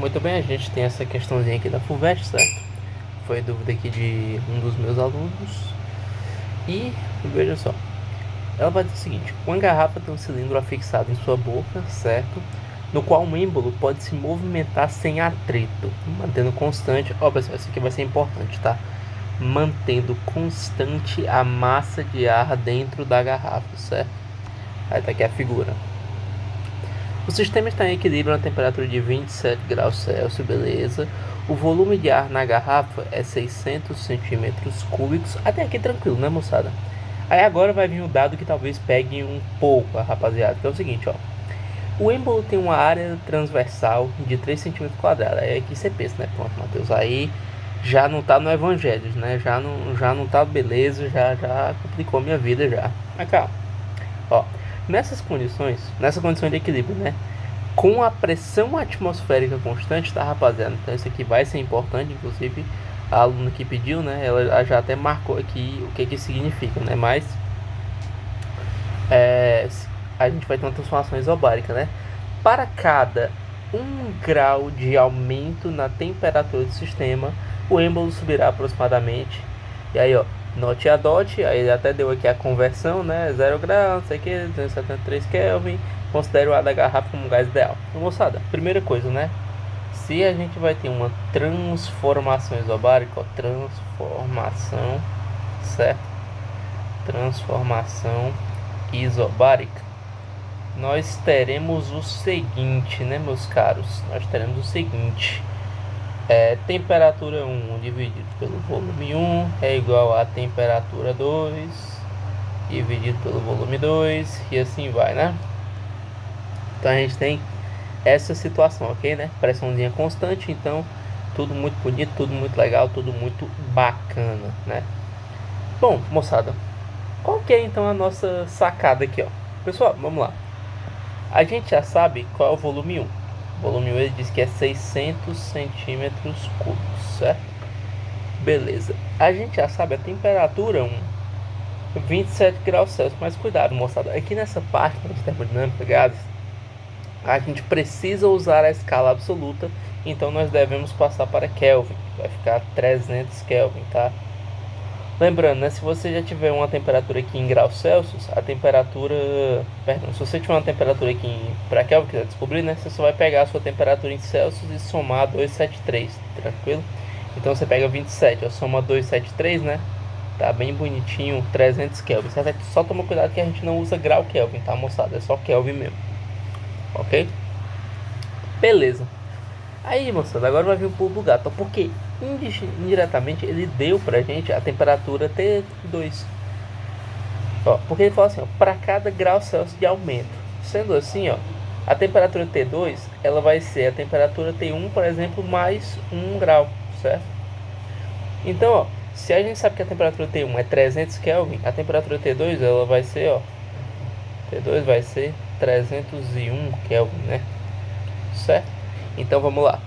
Muito bem, a gente tem essa questãozinha aqui da FUVEST, certo? Foi dúvida aqui de um dos meus alunos. E veja só, ela vai dizer o seguinte: uma garrafa tem um cilindro afixado em sua boca, certo? No qual o êmbolo pode se movimentar sem atrito, mantendo constante. Ó, pessoal, isso aqui vai ser importante, tá? Mantendo constante a massa de ar dentro da garrafa, certo? Aí tá aqui a figura. O sistema está em equilíbrio na temperatura de 27 graus Celsius, beleza. O volume de ar na garrafa é 600 centímetros cúbicos. Até aqui tranquilo, né, moçada? Aí agora vai vir um dado que talvez pegue um pouco a rapaziada, que é o seguinte, ó. O êmbolo tem uma área transversal de 3 centímetros quadrados. Aí aqui você pensa, né? Pronto, Matheus, aí já não tá no Evangelho, né? Já não tá beleza, já complicou minha vida já. Mas calma. Ó, nessa condição de equilíbrio, né? Com a pressão atmosférica constante, tá, rapaziada? Então isso aqui vai ser importante, inclusive a aluna que pediu, né? Ela já até marcou aqui o que significa, né? Mas a gente vai ter uma transformação isobárica, né? Para cada 1 grau de aumento na temperatura do sistema, o êmbolo subirá aproximadamente. E aí, ó, note a dot, aí ele até deu aqui a conversão, né? 0 graus, não sei o que, 273 Kelvin. Considere o ar da garrafa como um gás ideal. Então, moçada, primeira coisa, né? Se a gente vai ter uma transformação isobárica, ó, transformação, certo? Transformação isobárica, nós teremos o seguinte, né, meus caros? Nós teremos o seguinte: temperatura 1 dividido pelo volume 1 é igual a temperatura 2 dividido pelo volume 2, e assim vai, né? Então a gente tem essa situação, ok, né? Pressãozinha constante, então tudo muito bonito, tudo muito legal, tudo muito bacana, né? Bom, moçada, qual que é então a nossa sacada aqui, ó? Pessoal, vamos lá. A gente já sabe qual é o volume 1. O volume 1 ele diz que é 600 centímetros cúbicos, certo? Beleza. A gente já sabe a temperatura 1, 27 graus Celsius. Mas cuidado, moçada. Aqui nessa parte de termodinâmica gases, a gente precisa usar a escala absoluta. Então nós devemos passar para Kelvin. Vai ficar 300 Kelvin, tá? Lembrando, né, se você já tiver uma temperatura aqui em graus Celsius, a temperatura... Perdão, se você tiver uma temperatura aqui para Kelvin, quiser descobrir, né, você só vai pegar a sua temperatura em Celsius e somar 273, tranquilo? Então você pega 27, ó, soma 273, né? Tá bem bonitinho, 300 Kelvin. Só toma cuidado que a gente não usa grau Kelvin, tá, moçada? É só Kelvin mesmo, ok? Beleza. Aí, moçada, agora vai vir o pulo do gato, porque indiretamente ele deu pra gente a temperatura T2. Ó, porque ele fala assim, ó, para cada grau Celsius de aumento. Sendo assim, ó, a temperatura T2, ela vai ser a temperatura T1, por exemplo, mais 1 grau, certo? Então, ó, se a gente sabe que a temperatura T1 é 300 Kelvin, a temperatura T2, ela vai ser, ó, T2 vai ser 301 Kelvin, né? Certo? Então vamos lá.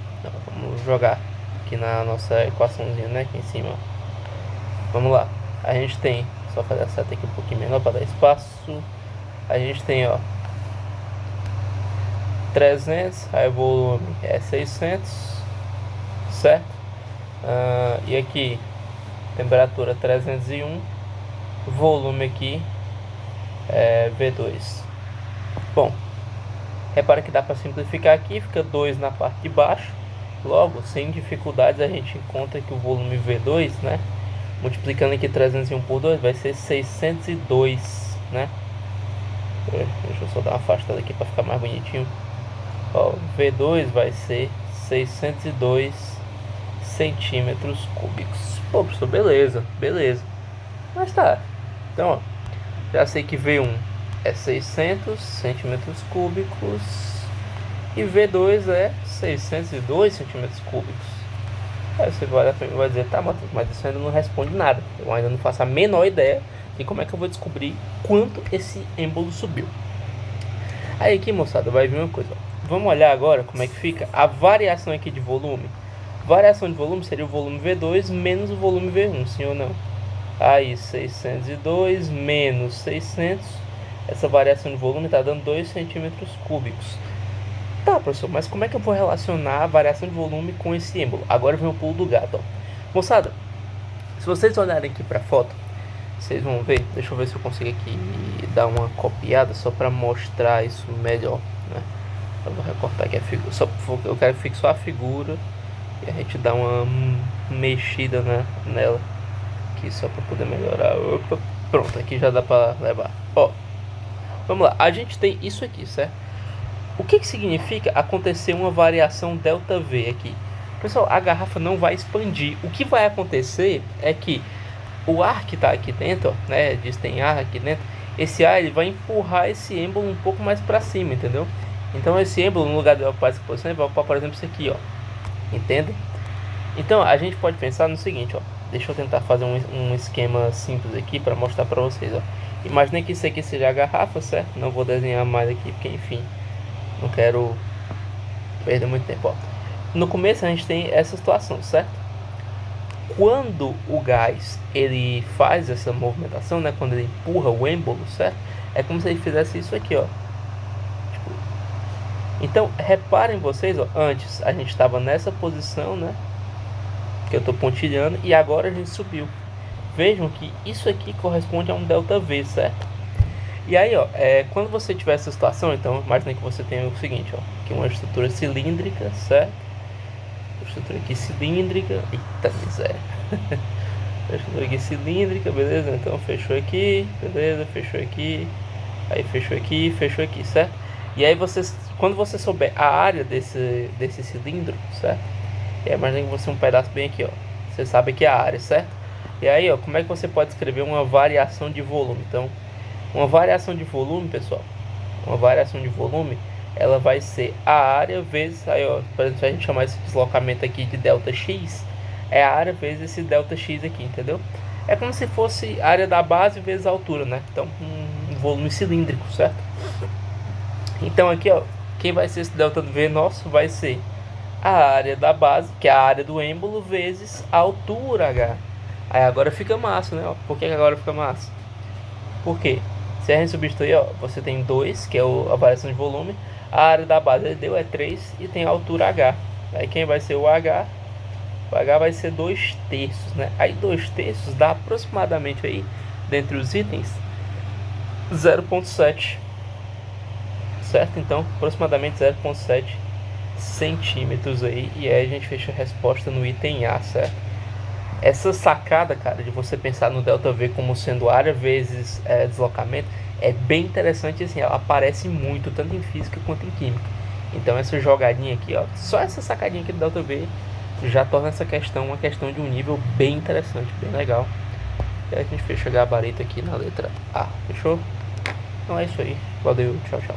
Vamos jogar aqui na nossa equaçãozinha, né? Aqui em cima. Vamos lá. A gente tem, só fazer a seta aqui um pouquinho menor para dar espaço. A gente tem, ó, 300, aí o volume é 600, certo? E aqui, temperatura 301, volume aqui é V2. Bom, repara que dá para simplificar aqui, fica 2 na parte de baixo. Logo, sem dificuldades, a gente encontra que o volume V2, né? Multiplicando aqui 301 por 2, vai ser 602, né? Deixa eu só dar uma afastada aqui para ficar mais bonitinho. Ó, V2 vai ser 602 centímetros cúbicos. Pô, professor, beleza, beleza. Mas tá. Então, ó, já sei que V1 é 600 centímetros cúbicos e V2 é 602 centímetros cúbicos. Aí você vai dizer, tá, Matheus, mas isso ainda não responde nada. Eu ainda não faço a menor ideia de como é que eu vou descobrir quanto esse êmbolo subiu. Aí aqui, moçada, vai vir uma coisa, ó. Vamos olhar agora como é que fica a variação aqui de volume. Variação de volume seria o volume V2 menos o volume V1, sim ou não? Aí 602 menos 600, essa variação de volume está dando 2 centímetros cúbicos. Tá, professor, mas como é que eu vou relacionar a variação de volume com esse êmbolo? Agora vem o pulo do gato, ó. Moçada, se vocês olharem aqui pra foto, vocês vão ver, deixa eu ver se eu consigo aqui dar uma copiada só para mostrar isso melhor, né? Eu vou recortar aqui a figura, eu quero que fique só a figura e a gente dá uma mexida nela aqui só para poder melhorar. Opa, pronto, aqui já dá para levar. Ó, vamos lá, a gente tem isso aqui, certo? O que significa acontecer uma variação ΔV aqui? Pessoal, a garrafa não vai expandir. O que vai acontecer é que o ar que está aqui dentro, ó, né, diz tem ar aqui dentro, esse ar ele vai empurrar esse êmbolo um pouco mais para cima, entendeu? Então esse êmbolo, no lugar de ocupar essa posição, ele vai ocupar, por exemplo, isso aqui, ó. Entende? Então a gente pode pensar no seguinte, ó. Deixa eu tentar fazer um esquema simples aqui para mostrar para vocês, ó. Imaginem que isso aqui seja a garrafa, certo? Não vou desenhar mais aqui, porque enfim, não quero perder muito tempo, ó. No começo a gente tem essa situação, certo? Quando o gás ele faz essa movimentação, né, quando ele empurra o êmbolo, certo? É como se ele fizesse isso aqui, ó. Tipo, então, reparem vocês, ó, antes a gente estava nessa posição, né, que eu estou pontilhando, e agora a gente subiu. Vejam que isso aqui corresponde a um ΔV, certo? E aí, ó, quando você tiver essa situação, então imagine que você tem o seguinte, ó, aqui uma estrutura cilíndrica, certo? Estrutura aqui cilíndrica, eita miséria. Estrutura aqui cilíndrica, beleza? Então fechou aqui, beleza, fechou aqui, aí fechou aqui, certo? E aí quando você souber a área desse cilindro, certo? E aí imagina que você um pedaço bem aqui, ó. Você sabe que é a área, certo? E aí, ó, como é que você pode escrever uma variação de volume? Então, uma variação de volume, pessoal, uma variação de volume, ela vai ser a área vezes, aí ó, por exemplo, se a gente chamar esse deslocamento aqui de ΔX, é a área vezes esse ΔX aqui, entendeu? É como se fosse a área da base vezes a altura, né? Então, um volume cilíndrico, certo? Então aqui, ó, quem vai ser esse ΔV nosso vai ser a área da base, que é a área do êmbolo, vezes a altura H. Aí agora fica massa, né? Ó, por que agora fica massa? Por quê? Se a gente substituir, ó, você tem 2, que é a variação de volume, a área da base ele deu é 3 e tem a altura H. Aí quem vai ser o H? O H vai ser 2/3, né? Aí 2/3 dá aproximadamente aí, dentre os itens, 0,7. Certo? Então, aproximadamente 0,7 centímetros aí. E aí a gente fecha a resposta no item A, certo? Essa sacada, cara, de você pensar no ΔV como sendo área vezes deslocamento, é bem interessante, assim, ela aparece muito, tanto em física quanto em química. Então essa jogadinha aqui, ó, só essa sacadinha aqui do ΔV já torna essa questão uma questão de um nível bem interessante, bem legal. E aí a gente fecha o gabarito aqui na letra A, fechou? Então é isso aí, valeu, tchau, tchau.